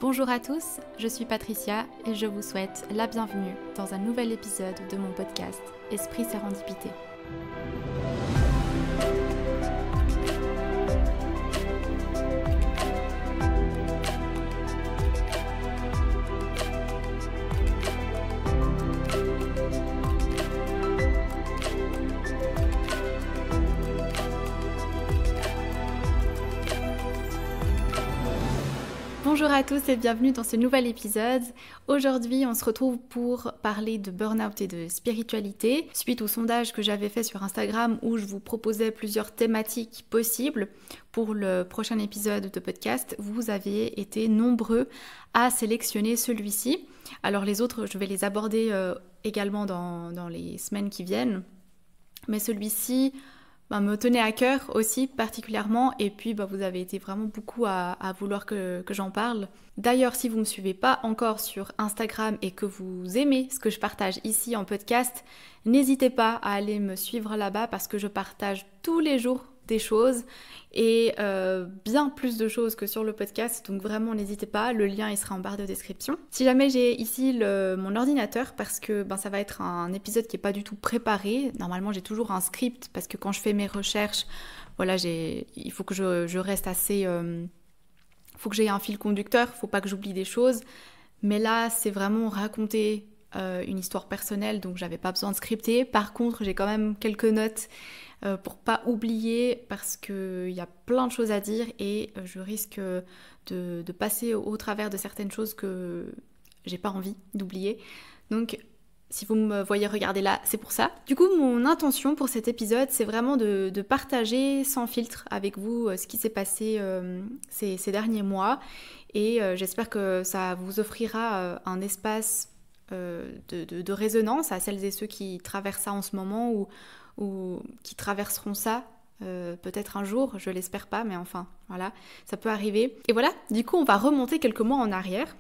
Bonjour à tous, je suis Patricia et je vous souhaite la bienvenue dans un nouvel épisode de mon podcast Esprit Sérendipité. Bonjour à tous et bienvenue dans ce nouvel épisode. Aujourd'hui, on se retrouve pour parler de burn-out et de spiritualité. Suite au sondage que j'avais fait sur Instagram où je vous proposais plusieurs thématiques possibles pour le prochain épisode de podcast, vous avez été nombreux à sélectionner celui-ci. Alors les autres, je vais les aborder également dans les semaines qui viennent. Mais celui-ci me tenait à cœur aussi particulièrement et puis vous avez été vraiment beaucoup à vouloir que j'en parle. D'ailleurs, si vous ne me suivez pas encore sur Instagram et que vous aimez ce que je partage ici en podcast, n'hésitez pas à aller me suivre là-bas parce que je partage tous les jours des choses et bien plus de choses que sur le podcast, donc vraiment n'hésitez pas, le lien il sera en barre de description. Si jamais j'ai ici mon ordinateur, parce que ça va être un épisode qui n'est pas du tout préparé, normalement j'ai toujours un script parce que quand je fais mes recherches, voilà, il faut que je reste assez... faut que j'ai un fil conducteur, faut pas que j'oublie des choses, mais là c'est vraiment raconter une histoire personnelle, donc j'avais pas besoin de scripter. Par contre j'ai quand même quelques notes pour pas oublier parce qu'il y a plein de choses à dire et je risque de passer au travers de certaines choses que j'ai pas envie d'oublier. Donc si vous me voyez regarder là, c'est pour ça. Du coup, mon intention pour cet épisode, c'est vraiment de partager sans filtre avec vous ce qui s'est passé ces derniers mois et j'espère que ça vous offrira un espace de résonance à celles et ceux qui traversent ça en ce moment ou qui traverseront ça peut-être un jour, je l'espère pas, mais enfin, voilà, ça peut arriver. Et voilà, du coup, on va remonter quelques mois en arrière,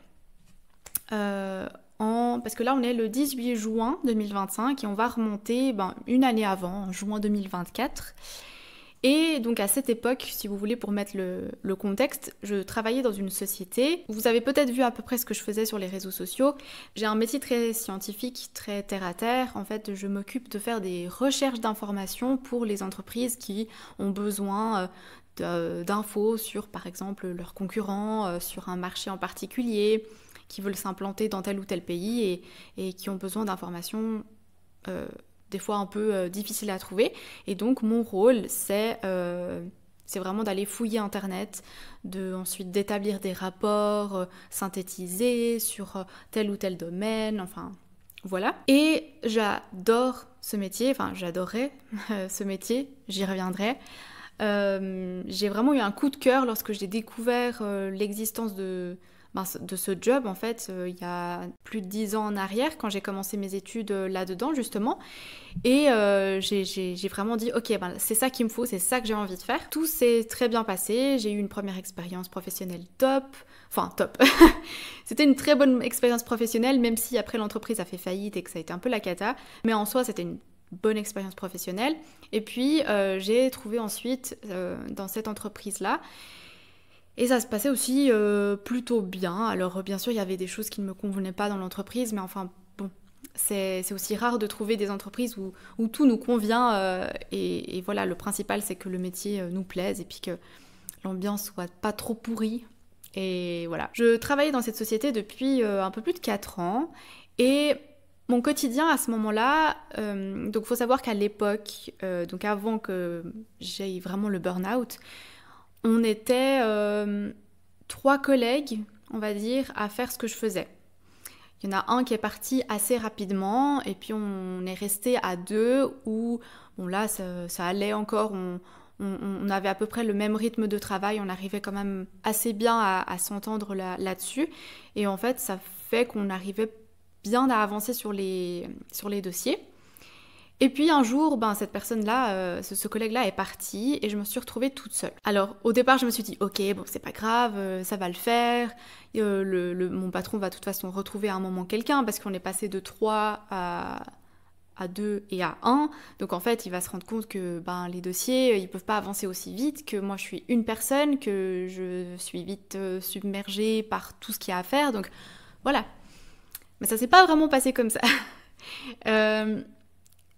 parce que là, on est le 18 juin 2025 et on va remonter une année avant, en juin 2024. Et donc à cette époque, si vous voulez, pour mettre le contexte, je travaillais dans une société. Vous avez peut-être vu à peu près ce que je faisais sur les réseaux sociaux. J'ai un métier très scientifique, très terre-à-terre. En fait, je m'occupe de faire des recherches d'informations pour les entreprises qui ont besoin d'infos sur, par exemple, leurs concurrents, sur un marché en particulier, qui veulent s'implanter dans tel ou tel pays et qui ont besoin d'informations des fois un peu difficile à trouver. Et donc mon rôle, c'est vraiment d'aller fouiller Internet, ensuite d'établir des rapports synthétisés sur tel ou tel domaine, enfin voilà. Et j'adore ce métier, enfin j'adorais ce métier, j'y reviendrai. J'ai vraiment eu un coup de cœur lorsque j'ai découvert l'existence de ce job en fait il y a plus de 10 ans en arrière quand j'ai commencé mes études là-dedans justement et j'ai vraiment dit ok c'est ça qu'il me faut, c'est ça que j'ai envie de faire. Tout s'est très bien passé, j'ai eu une première expérience professionnelle top. C'était une très bonne expérience professionnelle même si après l'entreprise a fait faillite et que ça a été un peu la cata, mais en soi c'était une bonne expérience professionnelle. Et puis j'ai trouvé ensuite dans cette entreprise-là. Et ça se passait aussi plutôt bien. Alors bien sûr, il y avait des choses qui ne me convenaient pas dans l'entreprise, mais enfin bon, c'est aussi rare de trouver des entreprises où tout nous convient. Et voilà, le principal, c'est que le métier nous plaise et puis que l'ambiance soit pas trop pourrie. Et voilà. Je travaillais dans cette société depuis un peu plus de 4 ans. Et mon quotidien à ce moment-là, donc il faut savoir qu'à l'époque, donc avant que j'aie vraiment le burn-out, on était 3 collègues, on va dire, à faire ce que je faisais. Il y en a un qui est parti assez rapidement, et puis on est resté à 2 où, bon là, ça allait encore, on avait à peu près le même rythme de travail, on arrivait quand même assez bien à s'entendre là-dessus, et en fait, ça fait qu'on arrivait bien à avancer sur les dossiers. Et puis un jour, cette personne-là, ce collègue-là est parti et je me suis retrouvée toute seule. Alors au départ, je me suis dit, ok, bon c'est pas grave, ça va le faire. Mon patron va de toute façon retrouver à un moment quelqu'un parce qu'on est passé de 3 à à 2 et à 1. Donc en fait, il va se rendre compte que les dossiers, ils peuvent pas avancer aussi vite, que moi je suis une personne, que je suis vite submergée par tout ce qu'il y a à faire. Donc voilà. Mais ça s'est pas vraiment passé comme ça.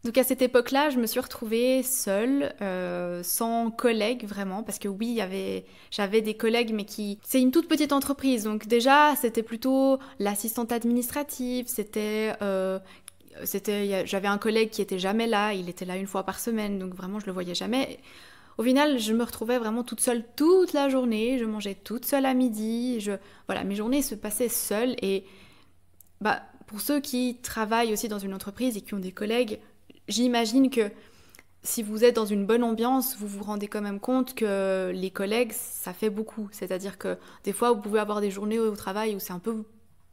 Donc à cette époque-là, je me suis retrouvée seule, sans collègues vraiment, parce que oui, j'avais des collègues, mais c'est une toute petite entreprise, donc déjà c'était plutôt l'assistante administrative, j'avais un collègue qui était jamais là, il était là une fois par semaine, donc vraiment je le voyais jamais. Au final, je me retrouvais vraiment toute seule toute la journée, je mangeais toute seule à midi, voilà, mes journées se passaient seules et pour ceux qui travaillent aussi dans une entreprise et qui ont des collègues, j'imagine que si vous êtes dans une bonne ambiance, vous vous rendez quand même compte que les collègues, ça fait beaucoup. C'est-à-dire que des fois, vous pouvez avoir des journées au travail où c'est un peu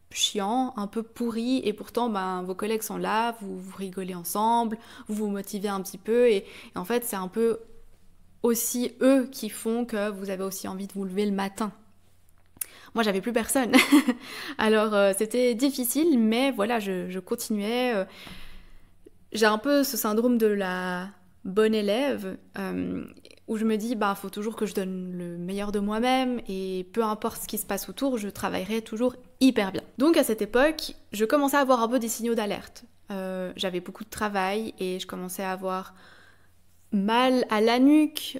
chiant, un peu pourri, et pourtant, vos collègues sont là, vous rigolez ensemble, vous vous motivez un petit peu, et en fait, c'est un peu aussi eux qui font que vous avez aussi envie de vous lever le matin. Moi, j'avais plus personne. Alors, c'était difficile, mais voilà, je continuais. J'ai un peu ce syndrome de la bonne élève, où je me dis, faut toujours que je donne le meilleur de moi-même, et peu importe ce qui se passe autour, je travaillerai toujours hyper bien. Donc à cette époque, je commençais à avoir un peu des signaux d'alerte. J'avais beaucoup de travail, et je commençais à avoir mal à la nuque,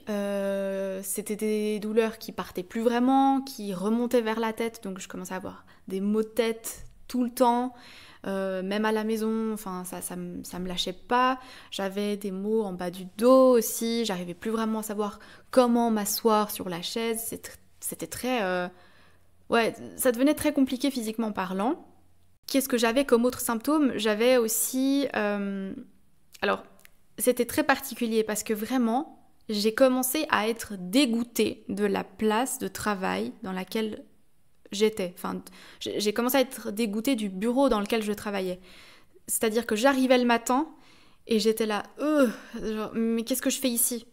c'était des douleurs qui partaient plus vraiment, qui remontaient vers la tête, donc je commençais à avoir des maux de tête tout le temps, même à la maison, enfin ça me lâchait pas. J'avais des maux en bas du dos aussi, j'arrivais plus vraiment à savoir comment m'asseoir sur la chaise, c'était très... Ouais, ça devenait très compliqué physiquement parlant. Qu'est-ce que j'avais comme autre symptôme? J'avais aussi... Alors, c'était très particulier parce que vraiment, j'ai commencé à être dégoûtée de la place de travail dans laquelle j'étais. Enfin, j'ai commencé à être dégoûtée du bureau dans lequel je travaillais. C'est-à-dire que j'arrivais le matin et j'étais là, mais qu'est-ce que je fais ici?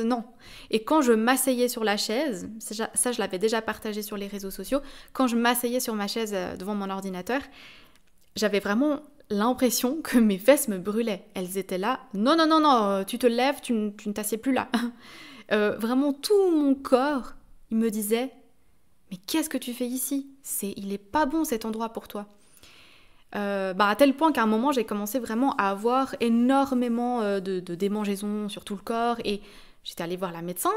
Non. Et quand je m'asseyais sur la chaise, ça je l'avais déjà partagé sur les réseaux sociaux, quand je m'asseyais sur ma chaise devant mon ordinateur, j'avais vraiment l'impression que mes fesses me brûlaient. Elles étaient là, non, tu te lèves, tu ne t'assieds plus là. Vraiment tout mon corps, il me disait, mais qu'est-ce que tu fais ici? Il est pas bon cet endroit pour toi. À tel point qu'à un moment, j'ai commencé vraiment à avoir énormément de démangeaisons sur tout le corps, et j'étais allée voir la médecin,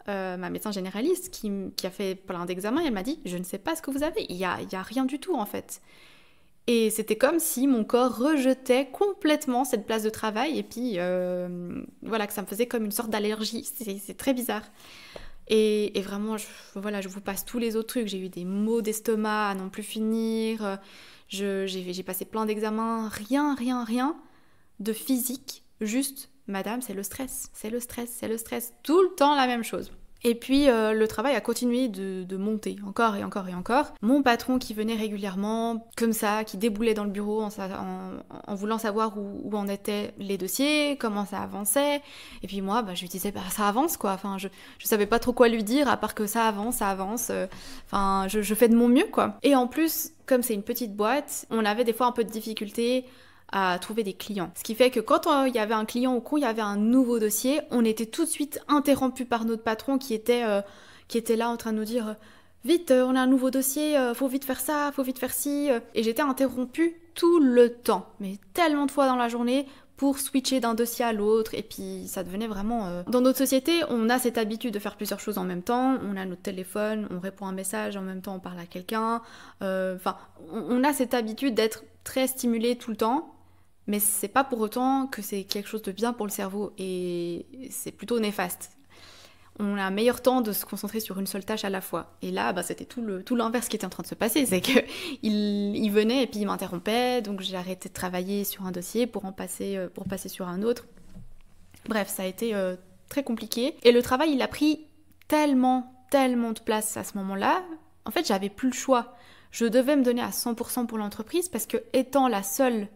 ma médecin généraliste qui a fait plein d'examens, et elle m'a dit, je ne sais pas ce que vous avez, il y a rien du tout en fait. Et c'était comme si mon corps rejetait complètement cette place de travail, et puis voilà, que ça me faisait comme une sorte d'allergie. C'est très bizarre. Et vraiment, je vous passe tous les autres trucs. J'ai eu des maux d'estomac à n'en plus finir. J'ai passé plein d'examens. Rien de physique. Juste, madame, c'est le stress. C'est le stress. Tout le temps la même chose. Et puis le travail a continué de monter, encore et encore et encore. Mon patron qui venait régulièrement, comme ça, qui déboulait dans le bureau en voulant savoir où en étaient les dossiers, comment ça avançait. Et puis moi, je lui disais, ça avance quoi. Enfin, je savais pas trop quoi lui dire, à part que ça avance. Enfin, je fais de mon mieux quoi. Et en plus, comme c'est une petite boîte, on avait des fois un peu de difficulté à trouver des clients. Ce qui fait que quand il y avait un client ou quand il y avait un nouveau dossier, on était tout de suite interrompu par notre patron qui était là en train de nous dire vite, on a un nouveau dossier, faut vite faire ça, faut vite faire ci. Et j'étais interrompue tout le temps, mais tellement de fois dans la journée pour switcher d'un dossier à l'autre, et puis ça devenait vraiment... Dans notre société, on a cette habitude de faire plusieurs choses en même temps, on a notre téléphone, on répond à un message, en même temps on parle à quelqu'un, on a cette habitude d'être très stimulé tout le temps, mais c'est pas pour autant que c'est quelque chose de bien pour le cerveau, et c'est plutôt néfaste. On a un meilleur temps de se concentrer sur une seule tâche à la fois. Et là, c'était tout l'inverse qui était en train de se passer. C'est qu'il venait et puis il m'interrompait, donc j'ai arrêté de travailler sur un dossier pour passer sur un autre. Bref, ça a été très compliqué. Et le travail, il a pris tellement de place à ce moment-là. En fait, j'avais plus le choix. Je devais me donner à 100% pour l'entreprise, parce que étant la seule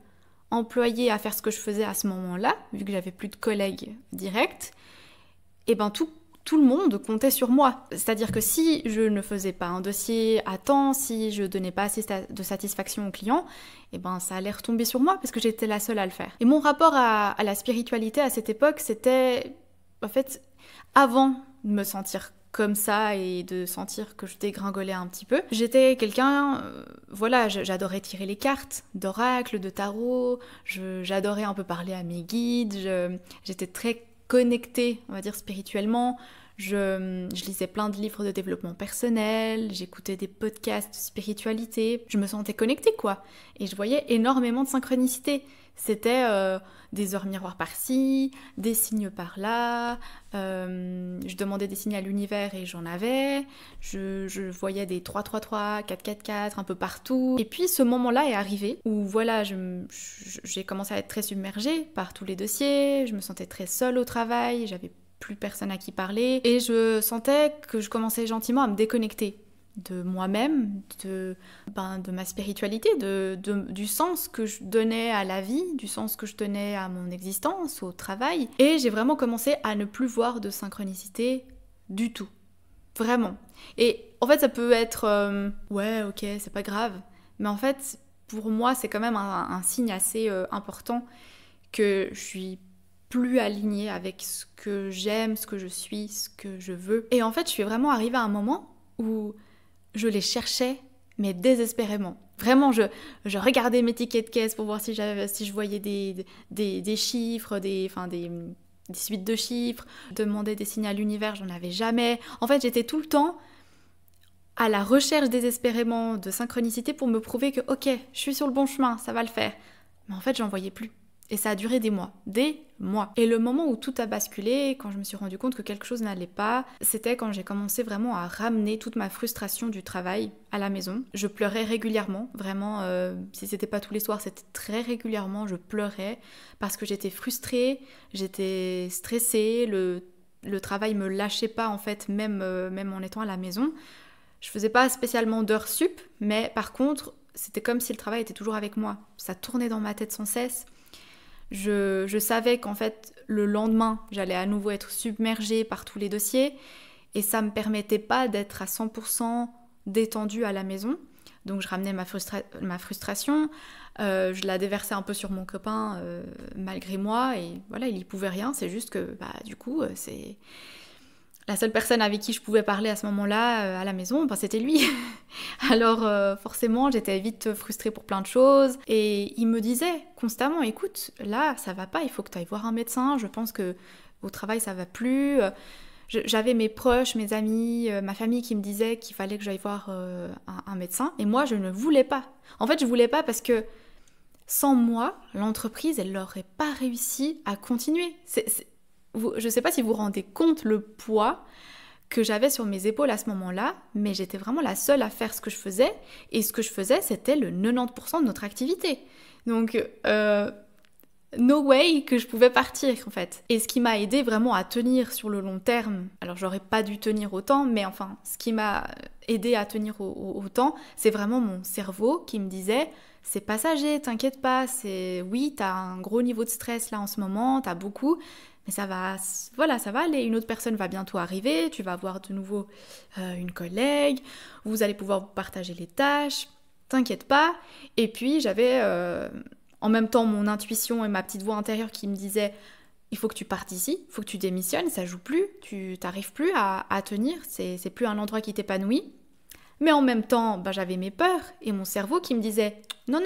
employée à faire ce que je faisais à ce moment-là, vu que j'avais plus de collègues directs, et tout le monde comptait sur moi. C'est-à-dire que si je ne faisais pas un dossier à temps, si je donnais pas assez de satisfaction au client, eh ben ça allait retomber sur moi parce que j'étais la seule à le faire. Et mon rapport à la spiritualité à cette époque, c'était en fait avant de me sentir comme ça et de sentir que je dégringolais un petit peu. J'étais quelqu'un, voilà, j'adorais tirer les cartes d'oracle, de tarot, j'adorais un peu parler à mes guides, j'étais très connectée, on va dire spirituellement. Je lisais plein de livres de développement personnel, j'écoutais des podcasts de spiritualité, je me sentais connectée quoi. Et je voyais énormément de synchronicité. C'était des heures miroirs par-ci, des signes par-là, je demandais des signes à l'univers et j'en avais, je voyais des 3-3-3, 4-4-4 un peu partout. Et puis ce moment-là est arrivé où voilà, j'ai commencé à être très submergée par tous les dossiers, je me sentais très seule au travail, j'avais plus personne à qui parler et je sentais que je commençais gentiment à me déconnecter de moi-même, de ma spiritualité, du sens que je donnais à la vie, du sens que je donnais à mon existence, au travail. Et j'ai vraiment commencé à ne plus voir de synchronicité du tout. Vraiment. Et en fait, ça peut être ouais, ok, c'est pas grave. Mais en fait, pour moi, c'est quand même un signe assez important que je suis plus alignée avec ce que j'aime, ce que je suis, ce que je veux. Et en fait, je suis vraiment arrivée à un moment où je les cherchais, mais désespérément. Vraiment, je regardais mes tickets de caisse pour voir si je voyais des chiffres, des suites de chiffres. Je demandais des signes à l'univers, j'en avais jamais. En fait, j'étais tout le temps à la recherche désespérément de synchronicité pour me prouver que, ok, je suis sur le bon chemin, ça va le faire. Mais en fait, j'en voyais plus. Et ça a duré des mois. Et le moment où tout a basculé, quand je me suis rendu compte que quelque chose n'allait pas, c'était quand j'ai commencé vraiment à ramener toute ma frustration du travail à la maison. Je pleurais régulièrement, vraiment, si c'était pas tous les soirs, c'était très régulièrement, je pleurais parce que j'étais frustrée, j'étais stressée, le travail me lâchait pas en fait, même en étant à la maison. Je faisais pas spécialement d'heures sup, mais par contre, c'était comme si le travail était toujours avec moi. Ça tournait dans ma tête sans cesse. Je savais qu'en fait, le lendemain, j'allais à nouveau être submergée par tous les dossiers et ça me permettait pas d'être à 100% détendue à la maison. Donc je ramenais ma frustration, je la déversais un peu sur mon copain malgré moi et voilà, il y pouvait rien. C'est juste que du coup, c'est la seule personne avec qui je pouvais parler à ce moment-là à la maison, c'était lui. Alors forcément, j'étais vite frustrée pour plein de choses. Et il me disait constamment, écoute, là, ça va pas, il faut que tu ailles voir un médecin. Je pense que au travail, ça va plus. J'avais mes proches, mes amis, ma famille qui me disaient qu'il fallait que j'aille voir un médecin. Et moi, je ne voulais pas. En fait, je voulais pas parce que sans moi, l'entreprise, elle n'aurait pas réussi à continuer. Je ne sais pas si vous vous rendez compte le poids que j'avais sur mes épaules à ce moment-là, mais j'étais vraiment la seule à faire ce que je faisais, et ce que je faisais, c'était le 90% de notre activité. Donc, no way que je pouvais partir, en fait. Et ce qui m'a aidé vraiment à tenir sur le long terme, alors j'aurais pas dû tenir autant, mais enfin, ce qui m'a aidé à tenir autant, c'est vraiment mon cerveau qui me disait... C'est passager, t'inquiète pas, oui, t'as un gros niveau de stress là en ce moment, t'as beaucoup, mais ça va aller, une autre personne va bientôt arriver, tu vas avoir de nouveau une collègue, vous allez pouvoir vous partager les tâches, t'inquiète pas. Et puis j'avais en même temps mon intuition et ma petite voix intérieure qui me disait il faut que tu partes ici, il faut que tu démissionnes, ça joue plus, tu t'arrives plus à tenir, c'est plus un endroit qui t'épanouit. Mais en même temps, j'avais mes peurs et mon cerveau qui me disait « Non,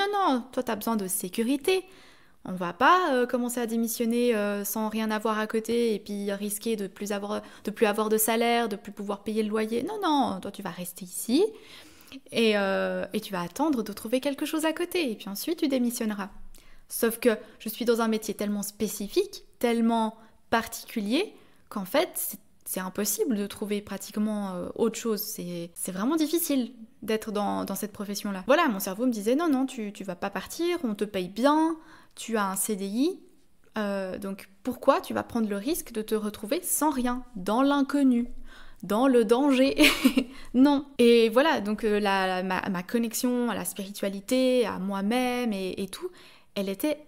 toi t'as besoin de sécurité. On va pas commencer à démissionner sans rien avoir à côté et puis risquer de plus avoir de salaire, de plus pouvoir payer le loyer. Non, toi tu vas rester ici et tu vas attendre de trouver quelque chose à côté et puis ensuite tu démissionneras. » Sauf que je suis dans un métier tellement spécifique, tellement particulier qu'en fait c'est impossible de trouver pratiquement autre chose. C'est vraiment difficile d'être dans cette profession-là. Voilà, mon cerveau me disait non, tu vas pas partir, on te paye bien, tu as un CDI, donc pourquoi tu vas prendre le risque de te retrouver sans rien, dans l'inconnu, dans le danger? Non. Et voilà, donc ma connexion à la spiritualité, à moi-même et tout, elle était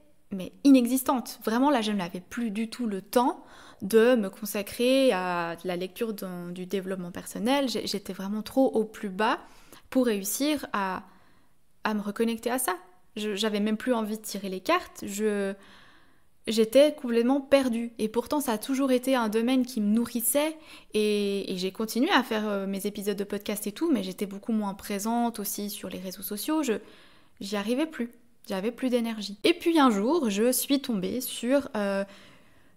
inexistante. Vraiment, là, je n'avais plus du tout le temps de me consacrer à la lecture du développement personnel. J'étais vraiment trop au plus bas pour réussir à me reconnecter à ça. J'avais même plus envie de tirer les cartes. J'étais complètement perdue. Et pourtant, ça a toujours été un domaine qui me nourrissait. Et j'ai continué à faire mes épisodes de podcast et tout, mais j'étais beaucoup moins présente aussi sur les réseaux sociaux. J'y arrivais plus. J'avais plus d'énergie. Et puis un jour, je suis tombée sur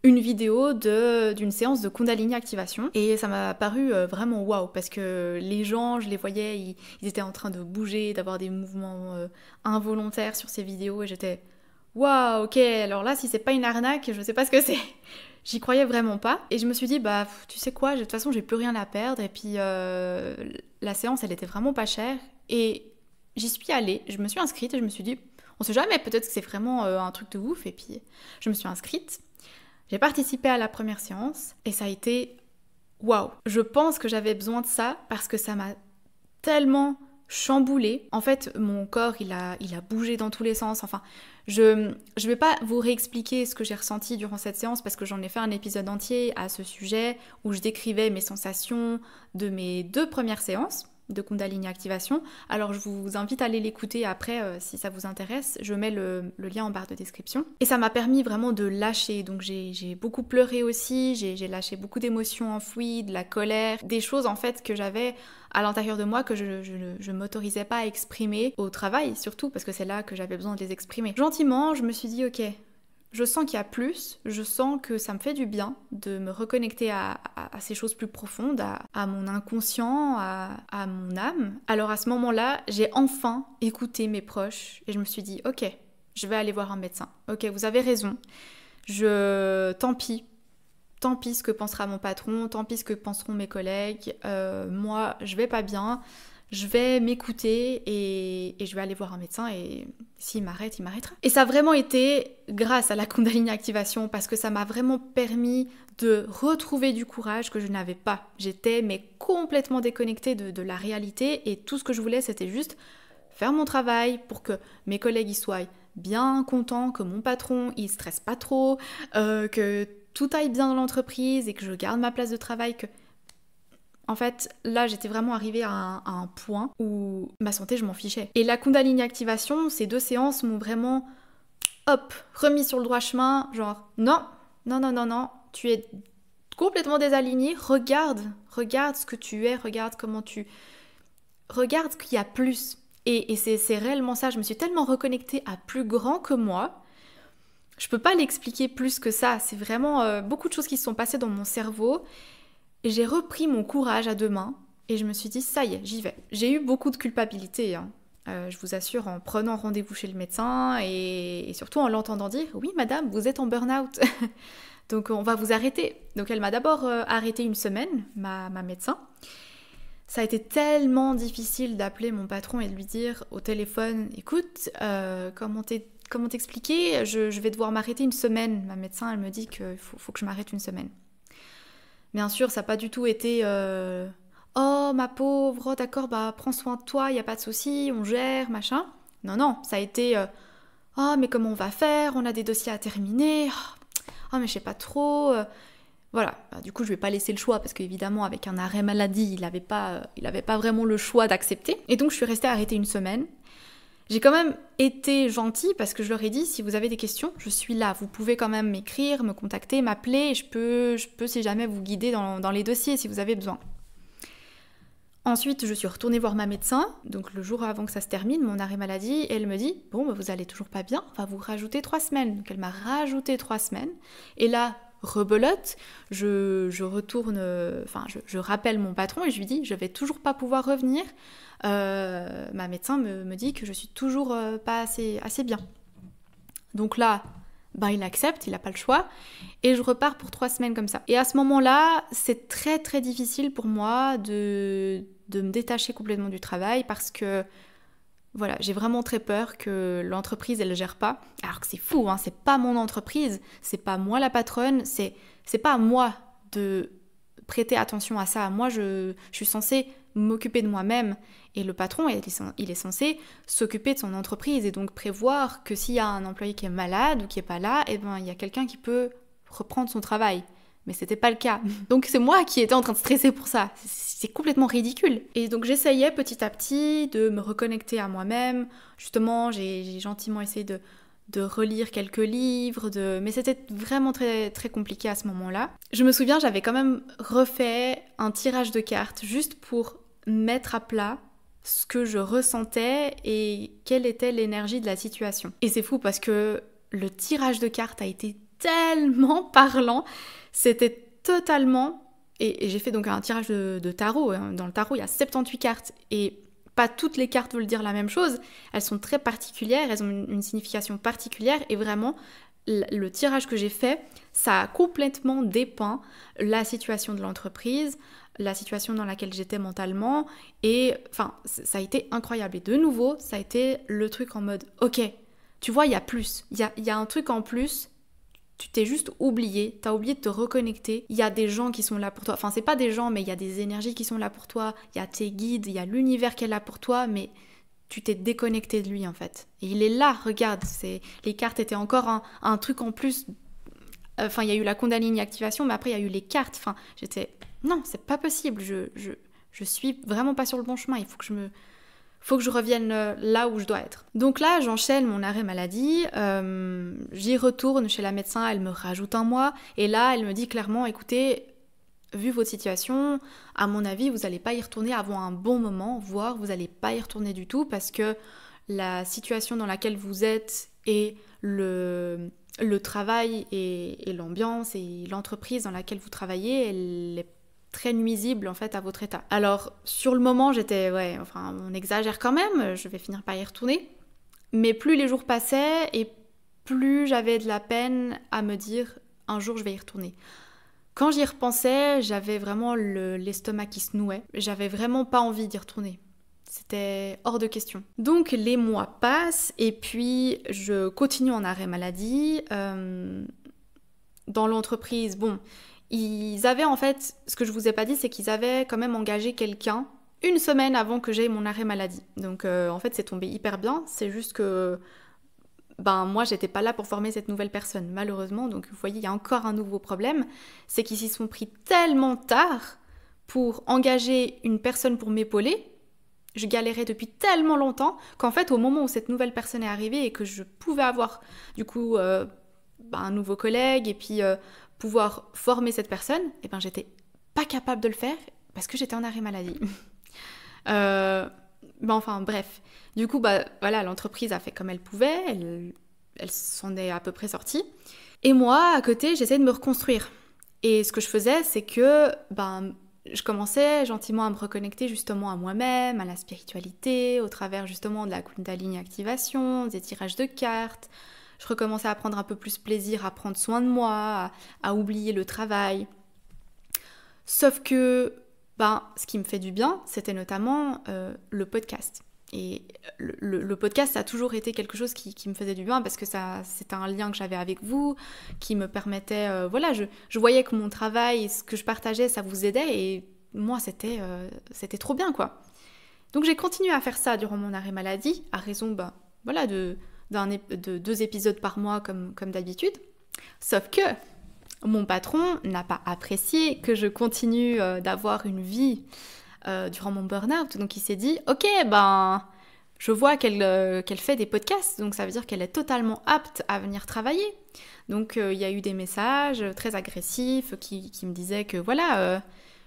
une vidéo d'une séance de Kundalini Activation. Et ça m'a paru vraiment waouh, parce que les gens, je les voyais, ils étaient en train de bouger, d'avoir des mouvements involontaires sur ces vidéos. Et j'étais... Waouh, ok, alors là, si c'est pas une arnaque, je sais pas ce que c'est. J'y croyais vraiment pas. Et je me suis dit, bah, tu sais quoi, de toute façon, j'ai plus rien à perdre. Et puis, la séance, elle était vraiment pas chère. Et j'y suis allée, je me suis inscrite et je me suis dit, on sait jamais, peut-être que c'est vraiment un truc de ouf. Et puis, je me suis inscrite. J'ai participé à la première séance et ça a été waouh. Je pense que j'avais besoin de ça parce que ça m'a tellement chamboulée. En fait, mon corps, il a bougé dans tous les sens. Enfin, je vais pas vous réexpliquer ce que j'ai ressenti durant cette séance parce que j'en ai fait un épisode entier à ce sujet où je décrivais mes sensations de mes 2 premières séances de Kundalini Activation. Alors je vous invite à aller l'écouter après si ça vous intéresse. Je mets le lien en barre de description. Et ça m'a permis vraiment de lâcher. Donc j'ai beaucoup pleuré aussi, j'ai lâché beaucoup d'émotions enfouies, de la colère, des choses en fait que j'avais à l'intérieur de moi que je m'autorisais pas à exprimer au travail surtout parce que c'est là que j'avais besoin de les exprimer. Gentiment, je me suis dit ok, je sens qu'il y a plus, je sens que ça me fait du bien de me reconnecter à ces choses plus profondes, à mon inconscient, à mon âme. Alors à ce moment-là, j'ai enfin écouté mes proches et je me suis dit ok, je vais aller voir un médecin. Ok, vous avez raison, tant pis ce que pensera mon patron, tant pis ce que penseront mes collègues, moi je vais pas bien, je vais m'écouter et je vais aller voir un médecin et s'il m'arrête, il m'arrêtera. Et ça a vraiment été grâce à la Kundalini Activation parce que ça m'a vraiment permis de retrouver du courage que je n'avais pas. J'étais mais complètement déconnectée de la réalité et tout ce que je voulais c'était juste faire mon travail pour que mes collègues y soient bien contents, que mon patron il stresse pas trop, que tout aille bien dans l'entreprise et que je garde ma place de travail, que... En fait, là, j'étais vraiment arrivée à un point où ma santé, je m'en fichais. Et la Kundalini Activation, ces 2 séances m'ont vraiment, hop, remis sur le droit chemin, genre, non, tu es complètement désaligné, regarde ce que tu es, regarde qu'il y a plus. Et c'est réellement ça, je me suis tellement reconnectée à plus grand que moi. Je peux pas l'expliquer plus que ça, c'est vraiment beaucoup de choses qui se sont passées dans mon cerveau. Et j'ai repris mon courage à 2 mains et je me suis dit, ça y est, j'y vais. J'ai eu beaucoup de culpabilité, hein. Je vous assure, en prenant rendez-vous chez le médecin et surtout en l'entendant dire, oui madame, vous êtes en burn-out, donc on va vous arrêter. Donc elle m'a d'abord arrêté 1 semaine, ma médecin. Ça a été tellement difficile d'appeler mon patron et de lui dire au téléphone, écoute, comment t'expliquer, je vais devoir m'arrêter 1 semaine. Ma médecin, elle me dit qu'il faut que je m'arrête 1 semaine. Bien sûr, ça n'a pas du tout été oh ma pauvre, oh, d'accord, bah prends soin de toi, il n'y a pas de souci, on gère, machin. Non, ça a été oh mais comment on va faire, on a des dossiers à terminer, oh mais je sais pas trop. Voilà, bah, du coup je vais pas laisser le choix parce qu'évidemment avec un arrêt maladie, il avait pas vraiment le choix d'accepter. Et donc je suis restée arrêtée 1 semaine. J'ai quand même été gentille parce que je leur ai dit, si vous avez des questions, je suis là. Vous pouvez quand même m'écrire, me contacter, m'appeler. Et je peux si jamais vous guider dans les dossiers si vous avez besoin. Ensuite, je suis retournée voir ma médecin, donc le jour avant que ça se termine, mon arrêt maladie, et elle me dit « Bon, bah, vous allez toujours pas bien, on va vous rajouter 3 semaines. » Donc elle m'a rajouté 3 semaines. Et là, rebelote, je retourne, je rappelle mon patron et je lui dis « Je vais toujours pas pouvoir revenir. » Ma médecin me dit que je suis toujours pas assez bien. Donc là, il accepte, il n'a pas le choix, et je repars pour 3 semaines comme ça. Et à ce moment-là, c'est très très difficile pour moi de me détacher complètement du travail parce que voilà, j'ai vraiment très peur que l'entreprise elle gère pas. Alors que c'est fou, hein, c'est pas mon entreprise, c'est pas moi la patronne, c'est pas à moi de prêter attention à ça. Moi, je suis censée m'occuper de moi-même et le patron, il est censé s'occuper de son entreprise et donc prévoir que s'il y a un employé qui est malade ou qui est pas là, il y a quelqu'un qui peut reprendre son travail. Mais c'était pas le cas. Donc c'est moi qui étais en train de stresser pour ça. C'est complètement ridicule. Et donc j'essayais petit à petit de me reconnecter à moi-même. Justement, j'ai gentiment essayé de relire quelques livres, mais c'était vraiment très, très compliqué à ce moment-là. Je me souviens, j'avais quand même refait un tirage de cartes juste pour mettre à plat ce que je ressentais et quelle était l'énergie de la situation. Et c'est fou parce que le tirage de cartes a été tellement parlant, c'était totalement... Et j'ai fait donc un tirage de tarot. Dans le tarot, il y a 78 cartes et pas toutes les cartes veulent dire la même chose. Elles sont très particulières, elles ont une signification particulière et vraiment, le tirage que j'ai fait, ça a complètement dépeint la situation de l'entreprise, la situation dans laquelle j'étais mentalement et enfin, ça a été incroyable. Et de nouveau, ça a été le truc en mode, ok, tu vois, il y a plus, il y a un truc en plus. Tu t'es juste oublié, t'as oublié de te reconnecter. Il y a des gens qui sont là pour toi. Enfin, c'est pas des gens, mais il y a des énergies qui sont là pour toi. Il y a tes guides, il y a l'univers qui est là pour toi, mais tu t'es déconnecté de lui en fait. Et il est là, regarde. Les cartes étaient encore un truc en plus. Enfin, il y a eu la Kundalini activation, mais après il y a eu les cartes. Enfin, j'étais... Non, c'est pas possible. Je suis vraiment pas sur le bon chemin. Il faut que je revienne là où je dois être. Donc là, j'enchaîne mon arrêt maladie, j'y retourne chez la médecin, elle me rajoute un mois, et là, elle me dit clairement, écoutez, vu votre situation, à mon avis, vous n'allez pas y retourner avant un bon moment, voire vous n'allez pas y retourner du tout, parce que la situation dans laquelle vous êtes et le travail et l'ambiance et l'entreprise dans laquelle vous travaillez, elle est très nuisible en fait à votre état. Alors sur le moment j'étais on exagère quand même, je vais finir par y retourner, mais plus les jours passaient et plus j'avais de la peine à me dire un jour je vais y retourner. Quand j'y repensais, j'avais vraiment l'estomac qui se nouait, j'avais vraiment pas envie d'y retourner. C'était hors de question. Donc les mois passent et puis je continue en arrêt maladie. Dans l'entreprise, ils avaient en fait, ce que je vous ai pas dit, c'est qu'ils avaient quand même engagé quelqu'un une semaine avant que j'aie mon arrêt maladie. Donc en fait c'est tombé hyper bien, c'est juste que moi j'étais pas là pour former cette nouvelle personne malheureusement. Donc vous voyez, il y a encore un nouveau problème, c'est qu'ils s'y sont pris tellement tard pour engager une personne pour m'épauler. Je galérais depuis tellement longtemps qu'en fait au moment où cette nouvelle personne est arrivée et que je pouvais avoir du coup un nouveau collègue et puis pouvoir former cette personne, j'étais pas capable de le faire parce que j'étais en arrêt maladie. Bref. Du coup, l'entreprise a fait comme elle pouvait, elle s'en est à peu près sortie. Et moi, à côté, j'essayais de me reconstruire. Et ce que je faisais, c'est que je commençais gentiment à me reconnecter justement à moi-même, à la spiritualité, au travers justement de la Kundalini activation, des tirages de cartes. Je recommençais à prendre un peu plus plaisir à prendre soin de moi, à oublier le travail. Sauf que, ce qui me fait du bien, c'était notamment le podcast. Et le podcast a toujours été quelque chose qui me faisait du bien parce que c'était un lien que j'avais avec vous, qui me permettait... je voyais que mon travail, ce que je partageais, ça vous aidait et moi, c'était trop bien, quoi. Donc j'ai continué à faire ça durant mon arrêt maladie, à raison de 2 épisodes par mois comme d'habitude. Sauf que mon patron n'a pas apprécié que je continue d'avoir une vie durant mon burn-out. Donc il s'est dit, ok, je vois qu'elle fait des podcasts, donc ça veut dire qu'elle est totalement apte à venir travailler. Donc il y a eu des messages très agressifs qui me disaient que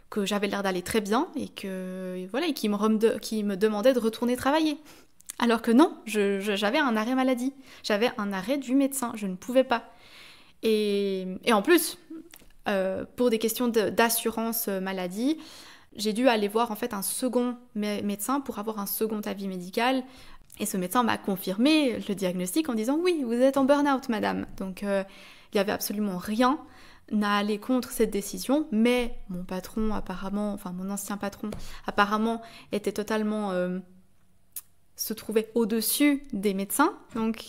que j'avais l'air d'aller très bien et qui me demandaient de retourner travailler. Alors que non, j'avais un arrêt maladie, j'avais un arrêt du médecin, je ne pouvais pas. Et en plus, pour des questions d'assurance maladie, j'ai dû aller voir en fait un second médecin pour avoir un second avis médical. Et ce médecin m'a confirmé le diagnostic en disant « Oui, vous êtes en burn-out, madame ». Donc il n'y avait absolument rien à aller contre cette décision, mais mon patron apparemment, enfin mon ancien patron apparemment était totalement... se trouvait au-dessus des médecins. Donc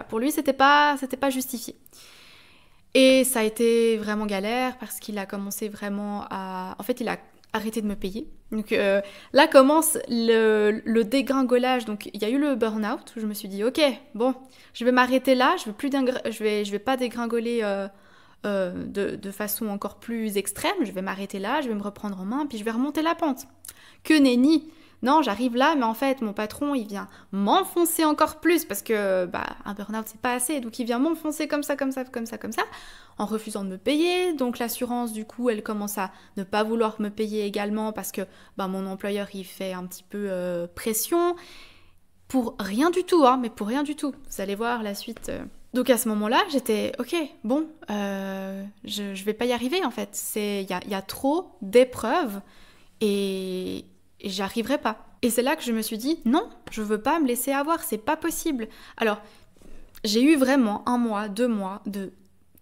pour lui c'était pas justifié. Et ça a été vraiment galère parce qu'il a commencé vraiment à... En fait, il a arrêté de me payer. Donc là commence le dégringolage. Donc il y a eu le burn-out où je me suis dit ok, bon, je vais m'arrêter là, je vais pas dégringoler de façon encore plus extrême, je vais m'arrêter là, je vais me reprendre en main, puis je vais remonter la pente. Que nenni! Non, j'arrive là, mais en fait, mon patron, il vient m'enfoncer encore plus parce que un burn-out, c'est pas assez. Donc, il vient m'enfoncer comme ça, en refusant de me payer. Donc, l'assurance, du coup, elle commence à ne pas vouloir me payer également parce que mon employeur, il fait un petit peu pression. Pour rien du tout, mais pour rien du tout. Vous allez voir la suite. Donc, à ce moment-là, j'étais, ok, bon, je vais pas y arriver, en fait. Il y a trop d'épreuves et j'y arriverai pas. Et c'est là que je me suis dit, non, je veux pas me laisser avoir, c'est pas possible. Alors, j'ai eu vraiment 1 mois, 2 mois de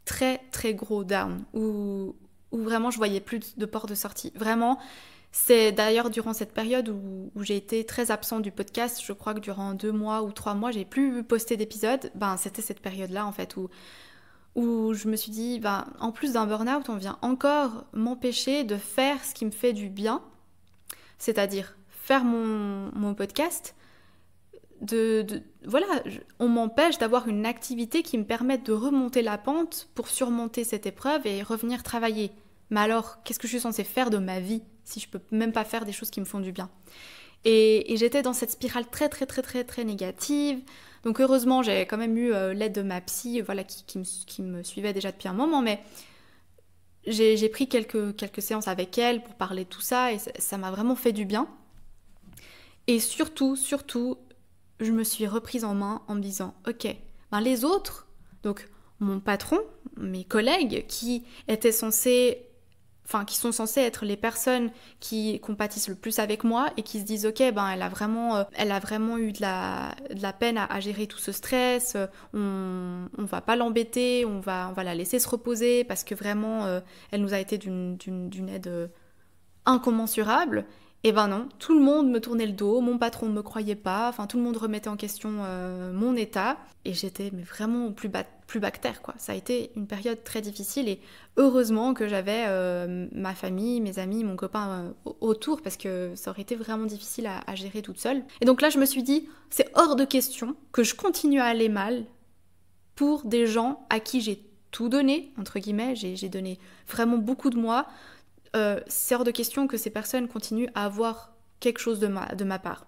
très très gros down, où vraiment je voyais plus de porte de sortie. Vraiment, c'est d'ailleurs durant cette période où j'ai été très absente du podcast, je crois que durant 2 mois ou 3 mois, j'ai plus posté d'épisodes, c'était cette période-là en fait, où je me suis dit, en plus d'un burn-out, on vient encore m'empêcher de faire ce qui me fait du bien, c'est-à-dire faire mon podcast, on m'empêche d'avoir une activité qui me permette de remonter la pente pour surmonter cette épreuve et revenir travailler. Mais alors, qu'est-ce que je suis censée faire de ma vie si je peux même pas faire des choses qui me font du bien? Et j'étais dans cette spirale très très très très très négative. Donc heureusement, j'ai quand même eu l'aide de ma psy, qui me suivait déjà depuis un moment, mais j'ai pris quelques séances avec elle pour parler de tout ça et ça m'a vraiment fait du bien. Et surtout, je me suis reprise en main en me disant, ok, les autres, donc mon patron, mes collègues qui sont censés être les personnes qui compatissent le plus avec moi et qui se disent ok, elle a vraiment eu de la peine à gérer tout ce stress, on va pas l'embêter, on va la laisser se reposer parce que vraiment elle nous a été d'une aide incommensurable. Et non, tout le monde me tournait le dos, mon patron ne me croyait pas, tout le monde remettait en question mon état, et j'étais vraiment plus bas que terre, quoi. Ça a été une période très difficile, et heureusement que j'avais ma famille, mes amis, mon copain autour, parce que ça aurait été vraiment difficile à gérer toute seule. Et donc là, je me suis dit, c'est hors de question que je continue à aller mal pour des gens à qui j'ai tout donné, entre guillemets, j'ai donné vraiment beaucoup de moi. C'est hors de question que ces personnes continuent à avoir quelque chose de ma part.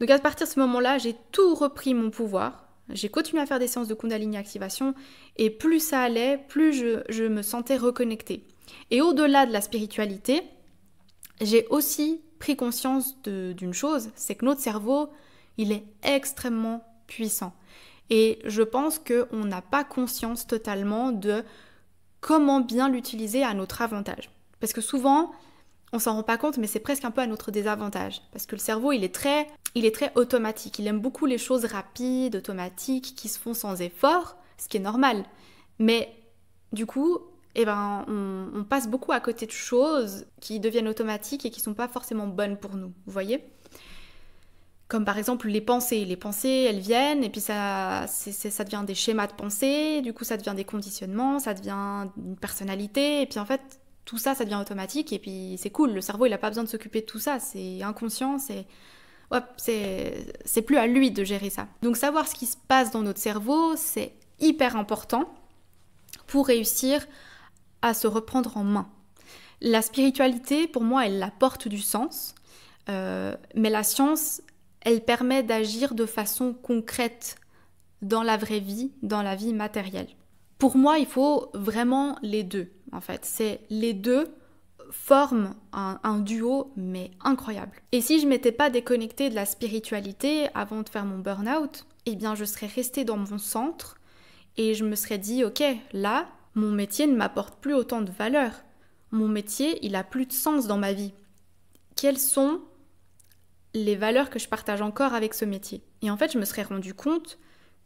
Donc à partir de ce moment-là, j'ai tout repris mon pouvoir. J'ai continué à faire des séances de Kundalini activation et plus ça allait, plus je me sentais reconnectée. Et au-delà de la spiritualité, j'ai aussi pris conscience d'une chose, c'est que notre cerveau, il est extrêmement puissant. Et je pense qu'on n'a pas conscience totalement de comment bien l'utiliser à notre avantage. Parce que souvent, on s'en rend pas compte, mais c'est presque un peu à notre désavantage. Parce que le cerveau, il est très automatique. Il aime beaucoup les choses rapides, automatiques, qui se font sans effort, ce qui est normal. Mais du coup, on passe beaucoup à côté de choses qui deviennent automatiques et qui sont pas forcément bonnes pour nous. Vous voyez ? Comme par exemple les pensées. Les pensées, elles viennent et puis ça devient des schémas de pensée. Du coup, ça devient des conditionnements, ça devient une personnalité. Et puis en fait, tout ça, ça devient automatique et puis c'est cool. Le cerveau, il n'a pas besoin de s'occuper de tout ça. C'est inconscient, c'est plus à lui de gérer ça. Donc savoir ce qui se passe dans notre cerveau, c'est hyper important pour réussir à se reprendre en main. La spiritualité, pour moi, elle apporte du sens. Mais la science, elle permet d'agir de façon concrète dans la vraie vie, dans la vie matérielle. Pour moi, il faut vraiment les deux, en fait. Les deux forment un duo, mais incroyable. Et si je m'étais pas déconnectée de la spiritualité avant de faire mon burn-out, eh bien, je serais restée dans mon centre et je me serais dit, ok, là, mon métier ne m'apporte plus autant de valeur. Mon métier, il a plus de sens dans ma vie. Quelles sont les valeurs que je partage encore avec ce métier? Et en fait, je me serais rendu compte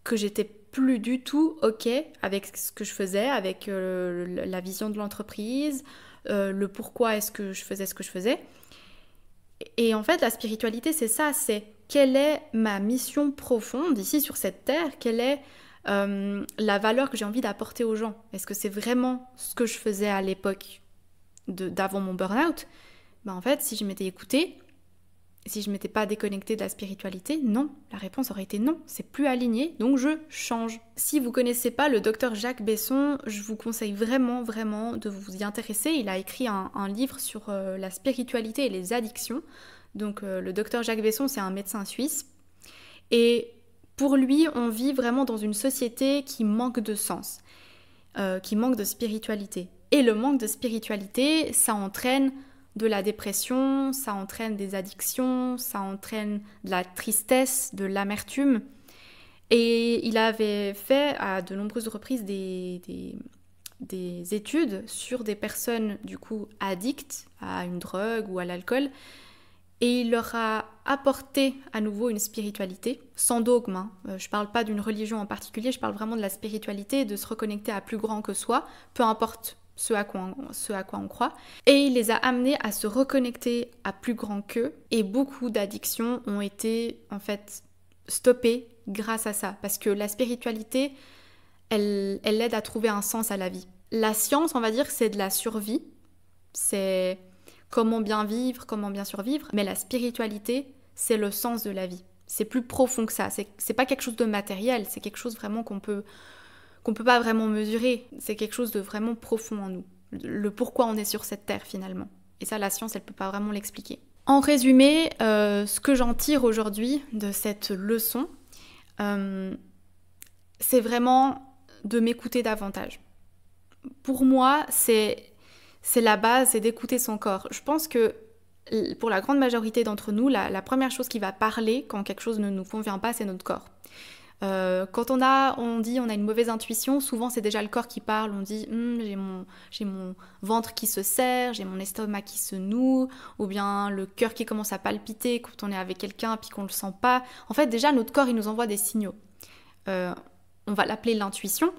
que j'étais plus du tout ok avec ce que je faisais, avec la vision de l'entreprise, le pourquoi est-ce que je faisais ce que je faisais. Et en fait, la spiritualité, c'est ça, c'est quelle est ma mission profonde ici sur cette terre, quelle est la valeur que j'ai envie d'apporter aux gens. Est-ce que c'est vraiment ce que je faisais à l'époque d'avant mon burn-out? En fait, si je m'étais écoutée, si je m'étais pas déconnectée de la spiritualité, non, la réponse aurait été non, c'est plus aligné, donc je change. Si vous connaissez pas le docteur Jacques Besson, je vous conseille vraiment, vraiment de vous y intéresser. Il a écrit un livre sur la spiritualité et les addictions. Donc le docteur Jacques Besson, c'est un médecin suisse. Et pour lui, on vit vraiment dans une société qui manque de sens, qui manque de spiritualité. Et le manque de spiritualité, ça entraîne de la dépression, ça entraîne des addictions, ça entraîne de la tristesse, de l'amertume. Et il avait fait à de nombreuses reprises des études sur des personnes du coup addictes à une drogue ou à l'alcool, et il leur a apporté à nouveau une spiritualité, sans dogme. Hein. Je ne parle pas d'une religion en particulier, je parle vraiment de la spiritualité, de se reconnecter à plus grand que soi, peu importe ce à quoi on croit. Et il les a amenés à se reconnecter à plus grand qu'eux, et beaucoup d'addictions ont été en fait stoppées grâce à ça, parce que la spiritualité, elle aide à trouver un sens à la vie. La science, on va dire, c'est de la survie, c'est comment bien vivre, comment bien survivre, mais la spiritualité, c'est le sens de la vie. C'est plus profond que ça, c'est pas quelque chose de matériel, c'est quelque chose vraiment qu'on peut pas vraiment mesurer, c'est quelque chose de vraiment profond en nous, le pourquoi on est sur cette terre finalement. Et ça, la science, elle peut pas vraiment l'expliquer. En résumé, ce que j'en tire aujourd'hui de cette leçon, c'est vraiment de m'écouter davantage. Pour moi, c'est la base, c'est d'écouter son corps. Je pense que pour la grande majorité d'entre nous, la première chose qui va parler quand quelque chose ne nous convient pas, c'est notre corps. Quand on dit on a une mauvaise intuition, souvent c'est déjà le corps qui parle. On dit j'ai mon ventre qui se serre, j'ai mon estomac qui se noue, ou bien le cœur qui commence à palpiter quand on est avec quelqu'un puis qu'on le sent pas. En fait, déjà notre corps il nous envoie des signaux. On va l'appeler l'intuition,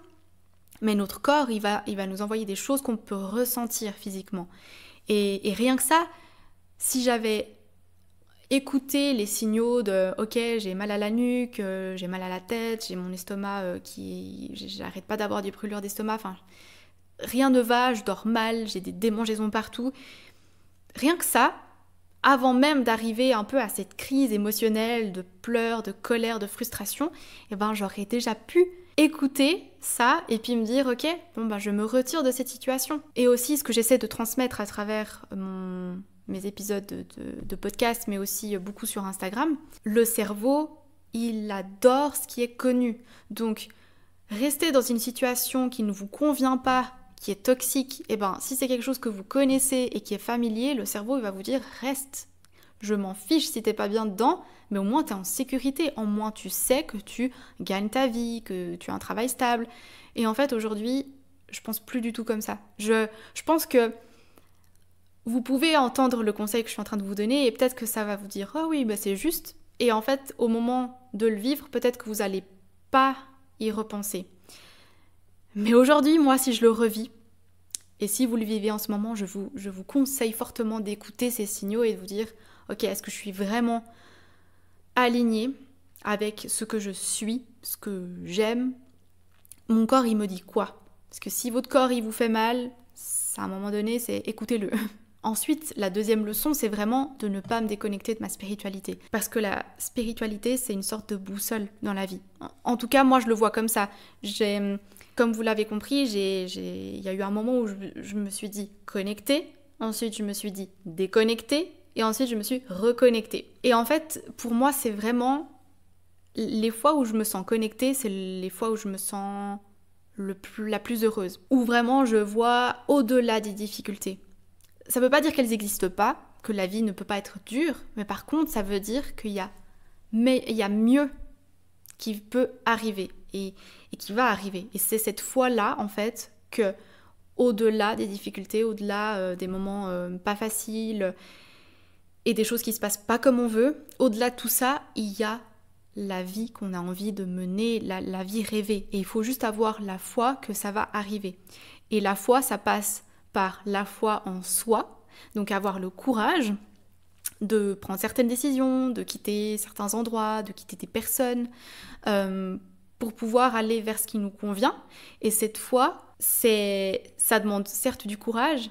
mais notre corps il va nous envoyer des choses qu'on peut ressentir physiquement. Et rien que ça, si j'avais écouter les signaux de « ok, j'ai mal à la nuque, j'ai mal à la tête, j'ai mon estomac j'arrête pas d'avoir des brûlures d'estomac, enfin, rien ne va, je dors mal, j'ai des démangeaisons partout. » Rien que ça, avant même d'arriver un peu à cette crise émotionnelle de pleurs, de colère, de frustration, eh ben, j'aurais déjà pu écouter ça et puis me dire « ok, je me retire de cette situation ». Et aussi, ce que j'essaie de transmettre à travers mes épisodes de podcast, mais aussi beaucoup sur Instagram, le cerveau, il adore ce qui est connu. Donc, rester dans une situation qui ne vous convient pas, qui est toxique, si c'est quelque chose que vous connaissez et qui est familier, le cerveau, il va vous dire « reste ». Je m'en fiche si t'es pas bien dedans, mais au moins t'es en sécurité, au moins tu sais que tu gagnes ta vie, que tu as un travail stable. Et en fait, aujourd'hui, je pense plus du tout comme ça. Je pense que vous pouvez entendre le conseil que je suis en train de vous donner et peut-être que ça va vous dire « oh oui, c'est juste ». Et en fait, au moment de le vivre, peut-être que vous n'allez pas y repenser. Mais aujourd'hui, moi, si je le revis, et si vous le vivez en ce moment, je vous conseille fortement d'écouter ces signaux et de vous dire « ok, est-ce que je suis vraiment alignée avec ce que je suis, ce que j'aime ? Mon corps, il me dit quoi ? Parce que si votre corps, il vous fait mal, à un moment donné, c'est écoutez-le ». Ensuite, la deuxième leçon, c'est vraiment de ne pas me déconnecter de ma spiritualité. Parce que la spiritualité, c'est une sorte de boussole dans la vie. En tout cas, moi, je le vois comme ça. Comme vous l'avez compris, il y a eu un moment où je me suis dit connectée, ensuite je me suis dit déconnectée, et ensuite je me suis reconnectée. Et en fait, pour moi, c'est vraiment les fois où je me sens connectée, c'est les fois où je me sens la plus heureuse. Où vraiment je vois au-delà des difficultés. Ça ne veut pas dire qu'elles n'existent pas, que la vie ne peut pas être dure, mais par contre, ça veut dire qu'il y a mieux qui peut arriver et qui va arriver. Et c'est cette foi-là, en fait, que au-delà des difficultés, au-delà des moments pas faciles et des choses qui se passent pas comme on veut, au-delà de tout ça, il y a la vie qu'on a envie de mener, la vie rêvée. Et il faut juste avoir la foi que ça va arriver. Et la foi, ça passe par la foi en soi, donc avoir le courage de prendre certaines décisions, de quitter certains endroits, de quitter des personnes, pour pouvoir aller vers ce qui nous convient. Et cette foi, ça demande certes du courage,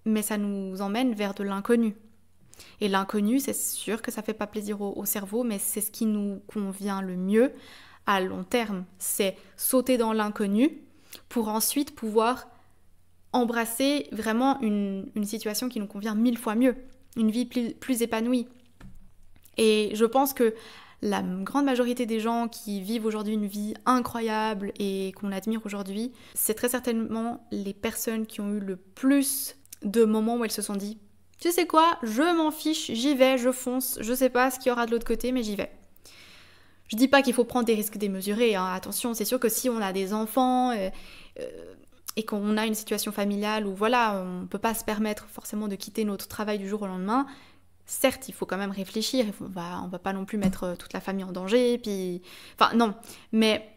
mais ça nous emmène vers de l'inconnu. Et l'inconnu, c'est sûr que ça fait pas plaisir au cerveau, mais c'est ce qui nous convient le mieux à long terme. C'est sauter dans l'inconnu pour ensuite pouvoir embrasser vraiment une situation qui nous convient 1000 fois mieux, une vie plus épanouie. Et je pense que la grande majorité des gens qui vivent aujourd'hui une vie incroyable et qu'on admire aujourd'hui, c'est très certainement les personnes qui ont eu le plus de moments où elles se sont dit « Tu sais quoi, je m'en fiche, j'y vais, je fonce, je sais pas ce qu'il y aura de l'autre côté, mais j'y vais ». Je dis pas qu'il faut prendre des risques démesurés, hein. Attention, c'est sûr que si on a des enfants et qu'on a une situation familiale où voilà, on peut pas se permettre forcément de quitter notre travail du jour au lendemain, certes, il faut quand même réfléchir, on va pas non plus mettre toute la famille en danger, puis... Enfin, non, mais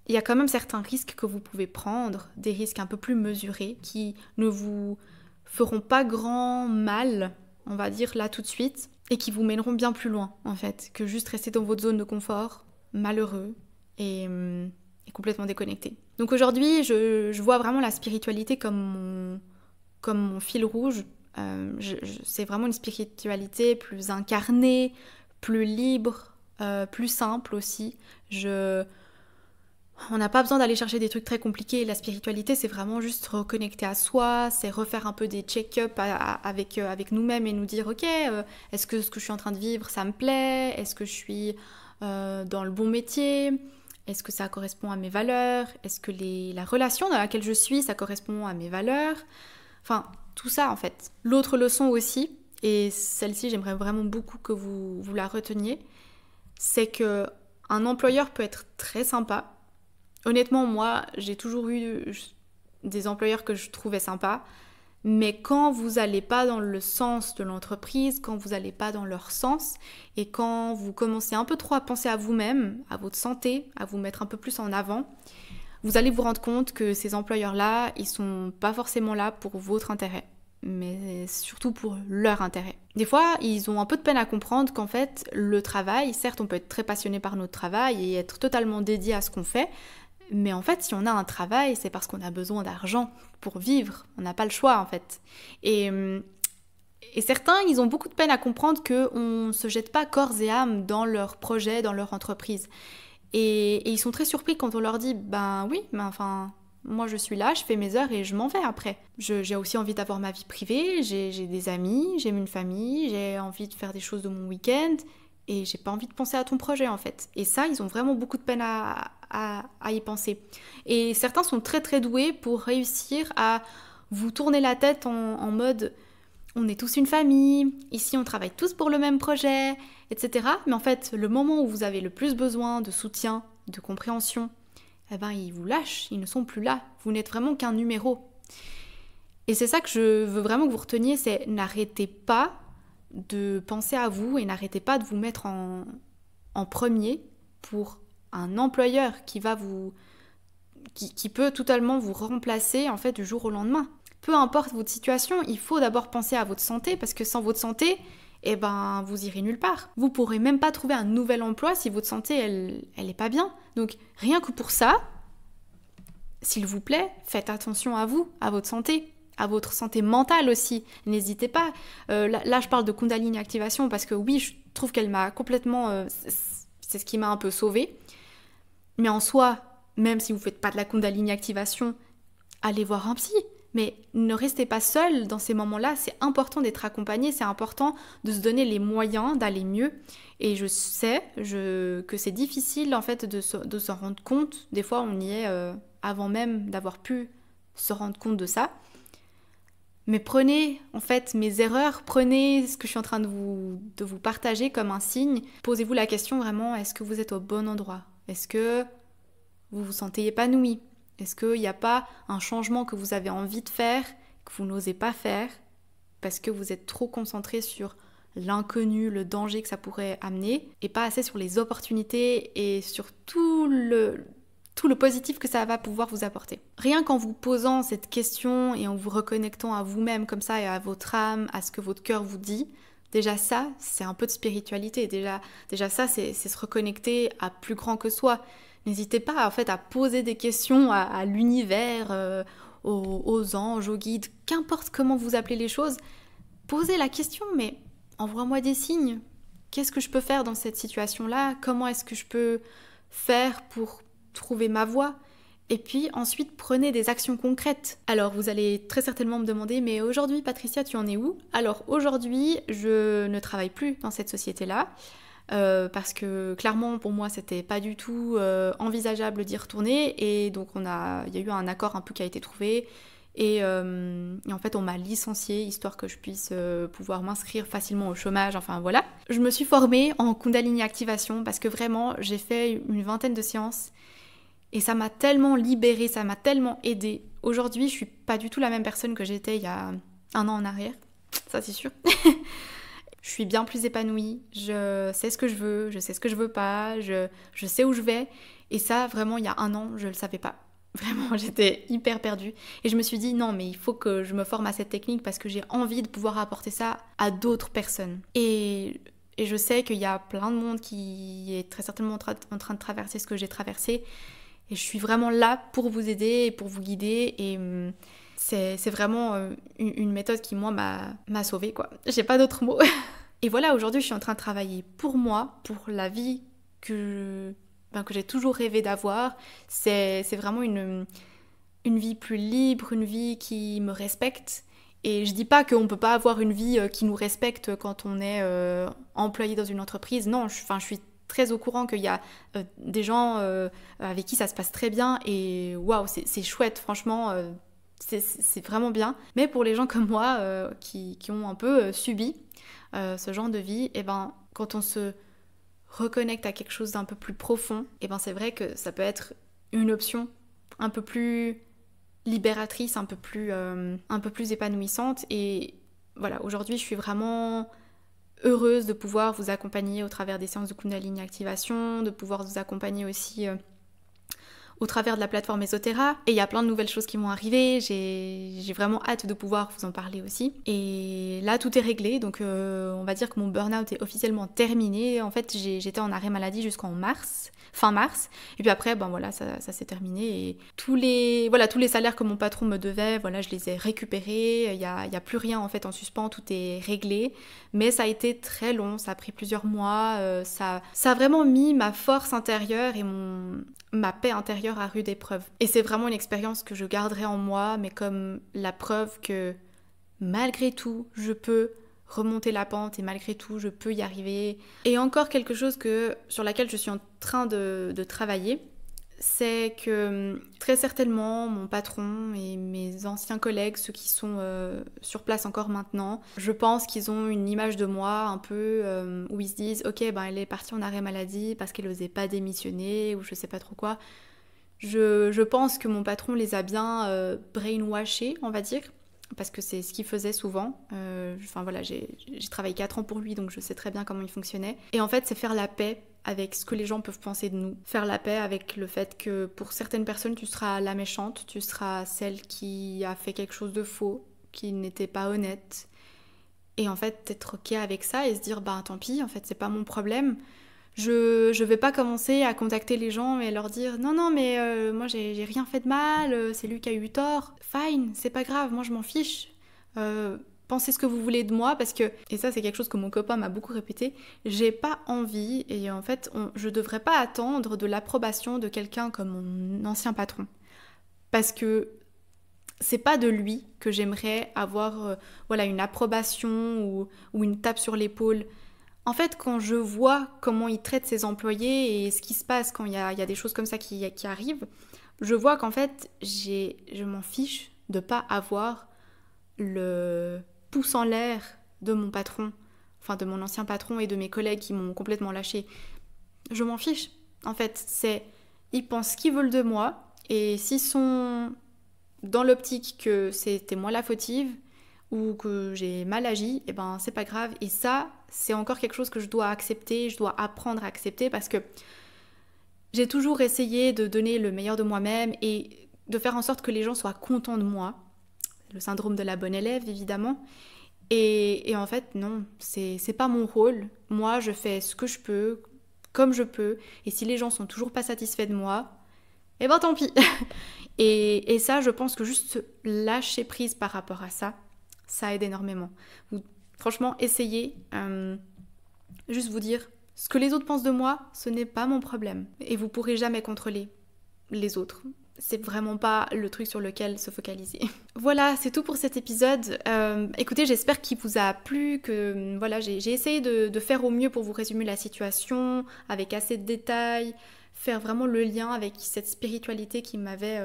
il y a quand même certains risques que vous pouvez prendre, des risques un peu plus mesurés, qui ne vous feront pas grand mal, on va dire, là tout de suite, et qui vous mèneront bien plus loin, en fait, que juste rester dans votre zone de confort, malheureux et complètement déconnecté. Donc aujourd'hui, je vois vraiment la spiritualité comme mon fil rouge. C'est vraiment une spiritualité plus incarnée, plus libre, plus simple aussi. On n'a pas besoin d'aller chercher des trucs très compliqués. La spiritualité, c'est vraiment juste reconnecter à soi, c'est refaire un peu des check-up avec nous-mêmes et nous dire « Ok, est-ce que ce que je suis en train de vivre, ça me plaît? Est-ce que je suis dans le bon métier? Est-ce que ça correspond à mes valeurs? Est-ce que la relation dans laquelle je suis, ça correspond à mes valeurs ?» Enfin, tout ça en fait. L'autre leçon aussi, et celle-ci j'aimerais vraiment beaucoup que vous la reteniez, c'est que un employeur peut être très sympa. Honnêtement, moi, j'ai toujours eu des employeurs que je trouvais sympas, mais quand vous n'allez pas dans le sens de l'entreprise, quand vous n'allez pas dans leur sens, et quand vous commencez un peu trop à penser à vous-même, à votre santé, à vous mettre un peu plus en avant, vous allez vous rendre compte que ces employeurs-là, ils sont pas forcément là pour votre intérêt, mais surtout pour leur intérêt. Des fois, ils ont un peu de peine à comprendre qu'en fait, le travail, certes, on peut être très passionné par notre travail et être totalement dédié à ce qu'on fait, mais en fait, si on a un travail, c'est parce qu'on a besoin d'argent pour vivre. On n'a pas le choix, en fait. Et certains, ils ont beaucoup de peine à comprendre qu'on ne se jette pas corps et âme dans leur projet, dans leur entreprise. Et ils sont très surpris quand on leur dit « Ben oui, mais enfin, moi je suis là, je fais mes heures et je m'en vais après. J'ai aussi envie d'avoir ma vie privée, j'ai des amis, j'aime une famille, j'ai envie de faire des choses de mon week-end et j'ai pas envie de penser à ton projet en fait. » Et ça, ils ont vraiment beaucoup de peine à y penser. Et certains sont très très doués pour réussir à vous tourner la tête en mode « On est tous une famille, ici on travaille tous pour le même projet, etc. » Mais en fait, le moment où vous avez le plus besoin de soutien, de compréhension, eh ben, ils vous lâchent, ils ne sont plus là. Vous n'êtes vraiment qu'un numéro. Et c'est ça que je veux vraiment que vous reteniez, c'est n'arrêtez pas de penser à vous et n'arrêtez pas de vous mettre en premier pour un employeur qui peut totalement vous remplacer en fait du jour au lendemain. Peu importe votre situation, il faut d'abord penser à votre santé parce que sans votre santé, eh ben, vous irez nulle part. Vous pourrez même pas trouver un nouvel emploi si votre santé, elle est pas bien. Donc, rien que pour ça, s'il vous plaît, faites attention à vous, à votre santé mentale aussi. N'hésitez pas. Là, je parle de Kundalini Activation parce que oui, je trouve qu'elle m'a complètement... c'est ce qui m'a un peu sauvée. Mais en soi, même si vous faites pas de la Kundalini Activation, allez voir un psy. Mais ne restez pas seul dans ces moments-là, c'est important d'être accompagné, c'est important de se donner les moyens d'aller mieux. Et je sais que c'est difficile en fait de s'en rendre compte. Des fois, on y est avant même d'avoir pu se rendre compte de ça. Mais prenez en fait mes erreurs, prenez ce que je suis en train de vous partager comme un signe. Posez-vous la question vraiment, est-ce que vous êtes au bon endroit? Est-ce que vous vous sentez épanoui? Est-ce qu'il n'y a pas un changement que vous avez envie de faire, que vous n'osez pas faire, parce que vous êtes trop concentré sur l'inconnu, le danger que ça pourrait amener, et pas assez sur les opportunités et sur tout le positif que ça va pouvoir vous apporter. Rien qu'en vous posant cette question et en vous reconnectant à vous-même comme ça et à votre âme, à ce que votre cœur vous dit, déjà ça, c'est un peu de spiritualité. Déjà ça, c'est se reconnecter à plus grand que soi. N'hésitez pas en fait à poser des questions à l'univers, aux anges, aux guides, qu'importe comment vous appelez les choses. Posez la question, mais envoie-moi des signes. Qu'est-ce que je peux faire dans cette situation-là? Comment est-ce que je peux faire pour trouver ma voie? Et puis ensuite, prenez des actions concrètes. Alors vous allez très certainement me demander, mais aujourd'hui Patricia, tu en es où? Alors aujourd'hui, je ne travaille plus dans cette société-là. Parce que clairement pour moi c'était pas du tout envisageable d'y retourner, et donc il y a eu un accord un peu qui a été trouvé, et en fait on m'a licenciée histoire que je puisse pouvoir m'inscrire facilement au chômage, enfin voilà. Je me suis formée en Kundalini Activation parce que vraiment j'ai fait une 20aine de séances et ça m'a tellement libérée, ça m'a tellement aidée. Aujourd'hui je suis pas du tout la même personne que j'étais il y a 1 an en arrière, ça c'est sûr. Je suis bien plus épanouie, je sais ce que je veux, je sais ce que je veux pas, je sais où je vais. Et ça, vraiment, il y a 1 an, je le savais pas. Vraiment, j'étais hyper perdue. Et je me suis dit, non, mais il faut que je me forme à cette technique parce que j'ai envie de pouvoir apporter ça à d'autres personnes. Et je sais qu'il y a plein de monde qui est très certainement en train de traverser ce que j'ai traversé. Et je suis vraiment là pour vous aider et pour vous guider. Et c'est vraiment une méthode qui, moi, m'a sauvée, quoi. J'ai pas d'autres mots. Et voilà, aujourd'hui, je suis en train de travailler pour moi, pour la vie que j'ai toujours rêvé d'avoir. C'est vraiment une vie plus libre, une vie qui me respecte. Et je dis pas qu'on peut pas avoir une vie qui nous respecte quand on est employé dans une entreprise. Non, je suis très au courant qu'il y a des gens avec qui ça se passe très bien. Et waouh, c'est chouette, franchement. C'est vraiment bien. Mais pour les gens comme moi qui ont un peu subi ce genre de vie, et ben, quand on se reconnecte à quelque chose d'un peu plus profond, et ben, c'est vrai que ça peut être une option un peu plus libératrice, un peu plus épanouissante. Et voilà, aujourd'hui je suis vraiment heureuse de pouvoir vous accompagner au travers des séances de Kundalini Activation, de pouvoir vous accompagner aussi au travers de la plateforme Esotera. Et il y a plein de nouvelles choses qui vont arriver, j'ai vraiment hâte de pouvoir vous en parler aussi. Et là tout est réglé, donc on va dire que mon burn-out est officiellement terminé. En fait j'étais en arrêt maladie jusqu'en fin mars, et puis après ben voilà, ça s'est terminé, et tous les salaires que mon patron me devait, voilà, je les ai récupérés. Il y a plus rien en fait en suspens, tout est réglé, mais ça a été très long, ça a pris plusieurs mois, ça a vraiment mis ma force intérieure et ma paix intérieure à rude épreuve. Et c'est vraiment une expérience que je garderai en moi, mais comme la preuve que malgré tout, je peux remonter la pente et malgré tout, je peux y arriver. Et encore quelque chose sur laquelle je suis en train de travailler, c'est que très certainement mon patron et mes anciens collègues, ceux qui sont sur place encore maintenant, je pense qu'ils ont une image de moi un peu où ils se disent « Ok, ben elle est partie en arrêt maladie parce qu'elle n'osait pas démissionner » ou je sais pas trop quoi. Je pense que mon patron les a bien brainwashés, on va dire, parce que c'est ce qu'il faisait souvent. Enfin voilà, j'ai travaillé 4 ans pour lui, donc je sais très bien comment il fonctionnait. Et en fait, c'est faire la paix avec ce que les gens peuvent penser de nous. Faire la paix avec le fait que pour certaines personnes, tu seras la méchante, tu seras celle qui a fait quelque chose de faux, qui n'était pas honnête. Et en fait, être ok avec ça et se dire, bah tant pis, en fait, c'est pas mon problème. Je vais pas commencer à contacter les gens et leur dire non mais moi j'ai rien fait de mal, c'est lui qui a eu tort. Fine, c'est pas grave, moi je m'en fiche. Pensez ce que vous voulez de moi, parce que, et ça c'est quelque chose que mon copain m'a beaucoup répété, j'ai pas envie, et en fait je devrais pas attendre de l'approbation de quelqu'un comme mon ancien patron. Parce que c'est pas de lui que j'aimerais avoir voilà, une approbation ou une tape sur l'épaule. En fait, quand je vois comment il traite ses employés et ce qui se passe quand il y a des choses comme ça qui arrivent, je vois qu'en fait, je m'en fiche de pas avoir le pouce en l'air de mon patron, enfin de mon ancien patron et de mes collègues qui m'ont complètement lâché. Je m'en fiche. En fait, ils pensent ce qu'ils veulent de moi, et s'ils sont dans l'optique que c'était moi la fautive ou que j'ai mal agi, et ben c'est pas grave. Et ça, c'est encore quelque chose que je dois accepter, je dois apprendre à accepter, parce que j'ai toujours essayé de donner le meilleur de moi-même et de faire en sorte que les gens soient contents de moi. Le syndrome de la bonne élève, évidemment. Et en fait, non, c'est pas mon rôle. Moi, je fais ce que je peux, comme je peux. Et si les gens sont toujours pas satisfaits de moi, eh ben tant pis. Et ça, je pense que juste lâcher prise par rapport à ça, ça aide énormément. Franchement, essayez. Juste vous dire, ce que les autres pensent de moi, ce n'est pas mon problème. Et vous pourrez jamais contrôler les autres. C'est vraiment pas le truc sur lequel se focaliser. Voilà, c'est tout pour cet épisode. Écoutez, j'espère qu'il vous a plu, que voilà, j'ai essayé de faire au mieux pour vous résumer la situation, avec assez de détails, faire vraiment le lien avec cette spiritualité qui m'avait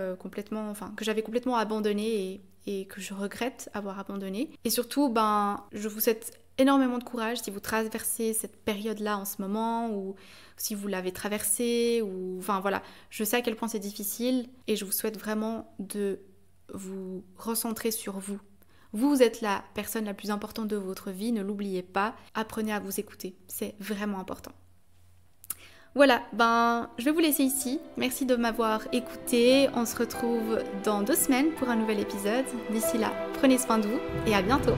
que j'avais complètement abandonnée et que je regrette avoir abandonnée. Et surtout, je vous souhaite énormément de courage si vous traversez cette période-là en ce moment, ou si vous l'avez traversée, ou enfin voilà, je sais à quel point c'est difficile et je vous souhaite vraiment de vous recentrer sur vous. Vous êtes la personne la plus importante de votre vie, ne l'oubliez pas, apprenez à vous écouter, c'est vraiment important. Voilà, je vais vous laisser ici. Merci de m'avoir écouté. On se retrouve dans 2 semaines pour un nouvel épisode. D'ici là, prenez soin de vous et à bientôt.